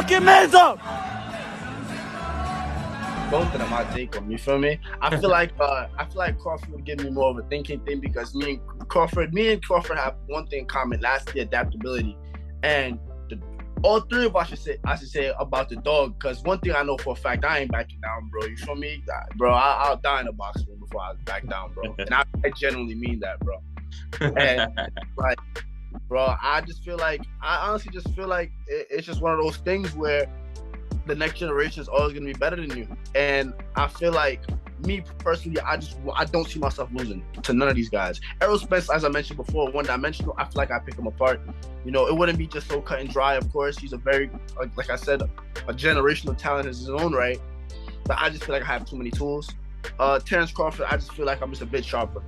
fucking man's up. Both of them, I take them. You feel me? I feel like Crawford would give me more of a thinking thing because me and Crawford have one thing in common. That's the adaptability, and all three of us I should say about the dog. Because one thing I know for a fact, I ain't backing down, bro. You feel me, bro? I'll die in a box ring before I back down, bro. And I genuinely mean that, bro. And like, bro, I honestly just feel like it's just one of those things where the next generation is always going to be better than you. And I feel like, me personally, I don't see myself losing to none of these guys. Errol Spence, as I mentioned before, one-dimensional. I feel like I pick him apart. You know, it wouldn't be just so cut and dry, of course. He's a very, like I said, a generational talent in his own right. But I just feel like I have too many tools. Terence Crawford, I just feel like I'm just a bit sharper.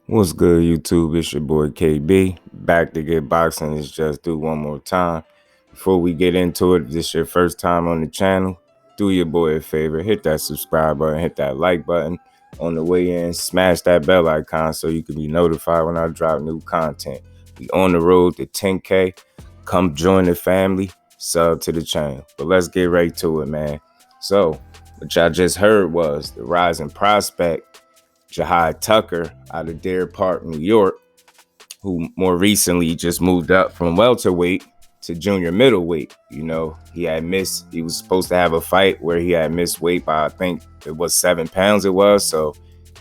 What's good, YouTube? It's your boy KB. Back to get boxing. Let's just do one more time. Before we get into it, if this is your first time on the channel, do your boy a favor. Hit that subscribe button, hit that like button. On the way in, smash that bell icon so you can be notified when I drop new content. We on the road to 10K. Come join the family, sub to the channel. But let's get right to it, man. So, what y'all just heard was the rising prospect, Jahi Tucker, out of Deer Park, New York, who more recently just moved up from welterweight to junior middleweight. You know, he was supposed to have a fight where he had missed weight by, I think it was 7 pounds it was. So,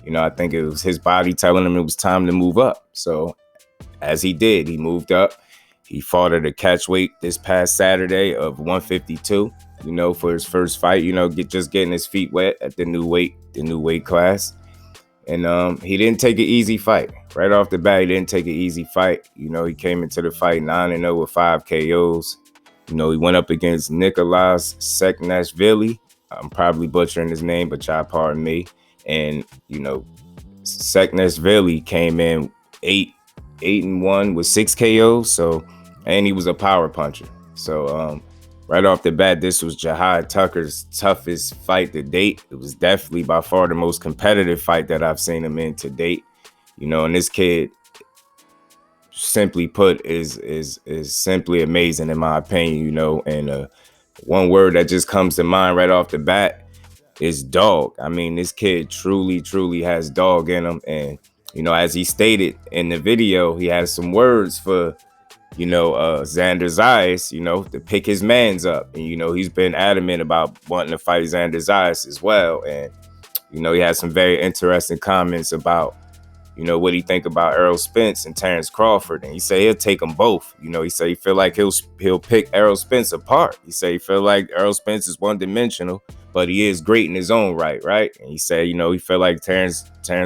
you know, I think it was his body telling him it was time to move up. So as he did, he moved up. He fought at a catch weight this past Saturday of 152, you know, for his first fight, you know, just getting his feet wet at the new weight class. And he didn't take an easy fight. Right off the bat, he didn't take an easy fight. You know, he came into the fight 9-0 with 5 KOs. You know, he went up against Nicolas Seknashvili. I'm probably butchering his name, but y'all pardon me. And, you know, Seknashvili came in 8-1 with 6 KOs. So, and he was a power puncher. So, right off the bat, this was Jahi Tucker's toughest fight to date. It was definitely by far the most competitive fight that I've seen him in to date. You know, and this kid, simply put, is simply amazing in my opinion, you know. And one word that just comes to mind right off the bat is dog. I mean, this kid truly has dog in him. And, you know, as he stated in the video, he has some words for, you know, Xander Zayas, you know, to pick his mans up. And, you know, he's been adamant about wanting to fight Xander Zayas as well. And, you know, he had some very interesting comments about, you know, what he think about Errol Spence and Terence Crawford. And he say he'll take them both. You know, he say he feel like he'll pick Errol Spence apart. He say he feel like Errol Spence is one-dimensional, but he is great in his own right? And he say, you know, he feel like Terence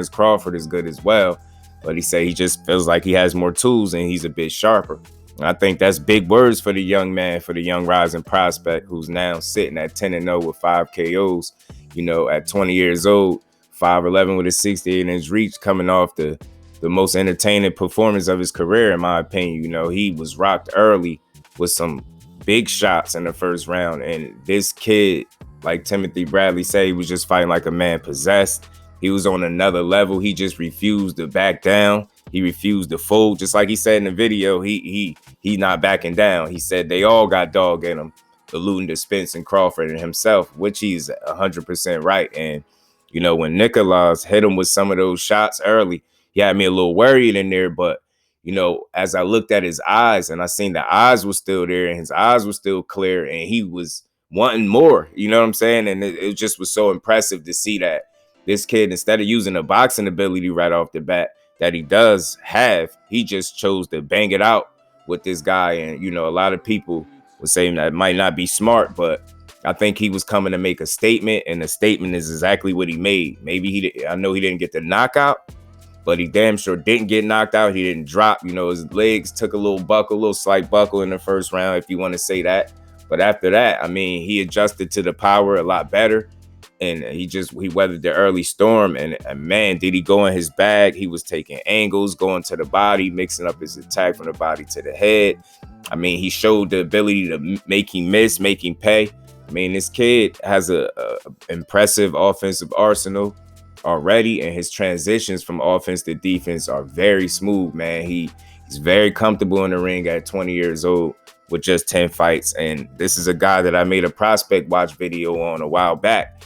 Crawford is good as well. But he say he just feels like he has more tools and he's a bit sharper. I think that's big words for the young man, for the young rising prospect who's now sitting at 10-0 with 5 KOs, you know, at 20 years old, 5'11" with a 68-inch reach, coming off the most entertaining performance of his career, in my opinion. You know, he was rocked early with some big shots in the first round. And this kid, like Timothy Bradley said, he was just fighting like a man possessed. He was on another level. He just refused to back down. He refused to fold. Just like he said in the video, he not backing down. He said they all got dog in them, alluding to Spence and Crawford and himself, which he's 100% right. And, you know, when Nicolas hit him with some of those shots early, he had me a little worried in there. But, you know, as I looked at his eyes and I seen the eyes were still there and his eyes were still clear and he was wanting more, you know what I'm saying? And it just was so impressive to see that this kid, instead of using a boxing ability right off the bat that he does have, he just chose to bang it out with this guy. And, you know, a lot of people would say that might not be smart, but I think he was coming to make a statement, and the statement is exactly what he made. Maybe I know he didn't get the knockout, but he damn sure didn't get knocked out. He didn't drop. You know, his legs took a little slight buckle in the first round, if you want to say that. But after that, I mean, he adjusted to the power a lot better. And he weathered the early storm. And man, did he go in his bag. He was taking angles, going to the body, mixing up his attack from the body to the head. I mean, he showed the ability to make him miss, make him pay. I mean, this kid has a impressive offensive arsenal already, and his transitions from offense to defense are very smooth, man. He's very comfortable in the ring at 20 years old. with just 10 fights. And this is a guy that I made a prospect watch video on a while back.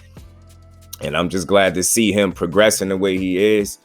And I'm just glad to see him progressing the way he is.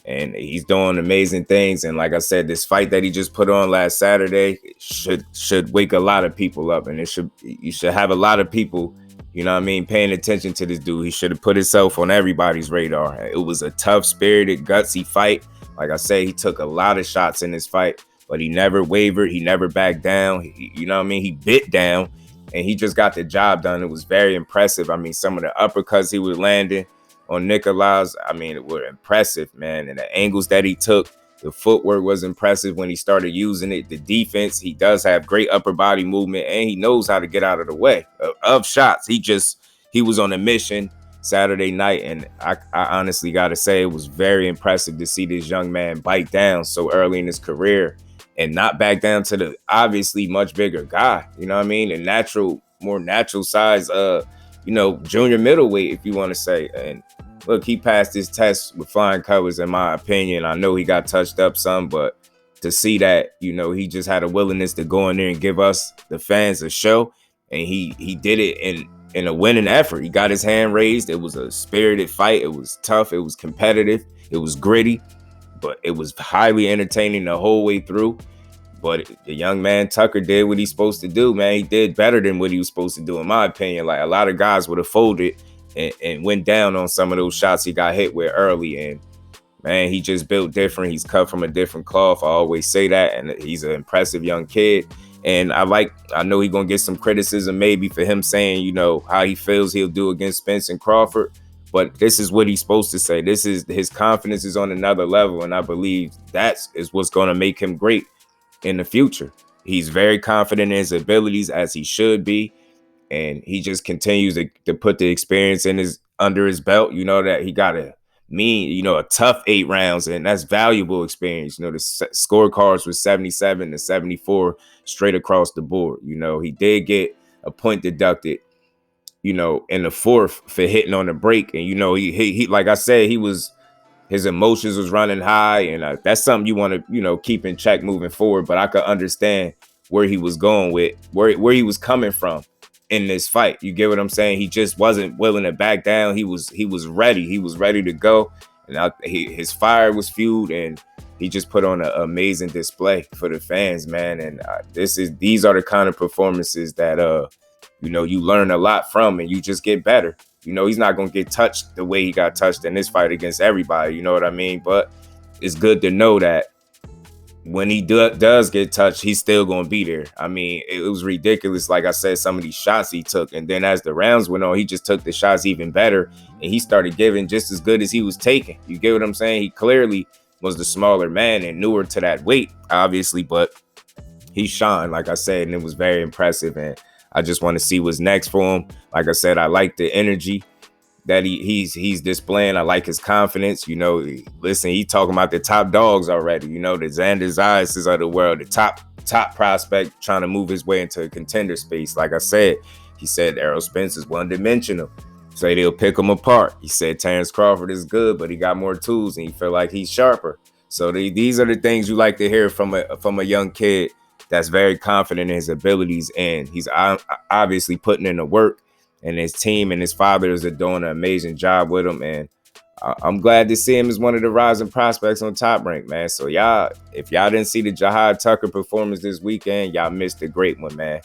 And he's doing amazing things. And like I said, this fight that he just put on last Saturday should wake a lot of people up. And you should have a lot of people, you know what I mean, paying attention to this dude. He should have put himself on everybody's radar. It was a tough, spirited, gutsy fight. Like I said, he took a lot of shots in this fight, but he never wavered. He never backed down. You know what I mean? He bit down, and he just got the job done. It was very impressive. I mean, some of the uppercuts he was landing on Nicolas, I mean, it were impressive, man. And the angles that he took, the footwork was impressive when he started using it. The defense, he does have great upper body movement, and he knows how to get out of the way of shots. He was on a mission Saturday night, and I honestly got to say it was very impressive to see this young man bite down so early in his career and not back down to the obviously much bigger guy. You know what I mean? A more natural size, junior middleweight, if you want to say. And look, he passed his test with flying colors, in my opinion. I know he got touched up some, but to see that, he just had a willingness to go in there and give us, the fans, a show. And he did it in a winning effort. He got his hand raised. It was a spirited fight. It was tough. It was competitive. It was gritty, but it was highly entertaining the whole way through. But the young man, Tucker, did what he's supposed to do, man. He did better than what he was supposed to do, in my opinion. Like, a lot of guys would have folded and went down on some of those shots he got hit with early. And, man, he just built different. He's cut from a different cloth. I always say that. And he's an impressive young kid. And I know he's going to get some criticism maybe for him saying, how he feels he'll do against Spence and Crawford. But this is what he's supposed to say. His confidence is on another level. And I believe that is what's going to make him great in the future. He's very confident in his abilities, as he should be. And he just continues to put the experience under his belt. That he got a tough 8 rounds, and that's valuable experience. The scorecards were 77 to 74 straight across the board. He did get a point deducted, in the 4th for hitting on the break. And, he like I said, his emotions was running high, and that's something you want to, keep in check moving forward. But I could understand where he was going with, where he was coming from in this fight. You get what I'm saying? He just wasn't willing to back down. He was ready. He was ready to go. And his fire was fueled, and he just put on an amazing display for the fans, man. And these are the kind of performances that, you learn a lot from, and you just get better. He's not going to get touched the way he got touched in this fight against everybody. You know what I mean? But it's good to know that when he does get touched, he's still going to be there. I mean, it was ridiculous. Like I said, some of these shots he took. And then as the rounds went on, he just took the shots even better. And he started giving just as good as he was taking. You get what I'm saying? He clearly was the smaller man and newer to that weight, obviously. But he shined, like I said, and it was very impressive. And I just want to see what's next for him. Like I said, I like the energy that he's displaying. I like his confidence. Listen, he talking about the top dogs already. The Xander Zayas of the world, the top prospect trying to move his way into a contender space. Like I said, he said Errol Spence is one-dimensional. So they'll pick him apart. He said Terence Crawford is good, but he got more tools and he feel like he's sharper. So these are the things you like to hear from a young kid that's very confident in his abilities, and he's obviously putting in the work. And his team and his fathers are doing an amazing job with him. And I'm glad to see him as one of the rising prospects on Top Rank, man. So if y'all didn't see the Jahi Tucker performance this weekend, y'all missed a great one, man.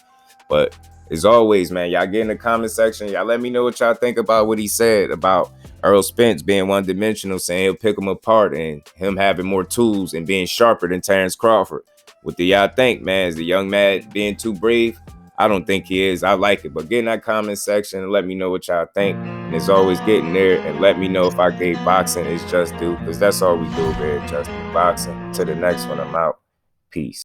But as always, man, y'all get in the comment section. Y'all let me know what y'all think about what he said about Errol Spence being one-dimensional, saying he'll pick him apart, and him having more tools and being sharper than Terence Crawford. What do y'all think, man? Is the young man being too brave? I don't think he is. I like it. But get in that comment section and let me know what y'all think. And as always, get in there and let me know if I gave boxing its just due, because that's all we do here at Just Do Boxing. To the next one, I'm out. Peace.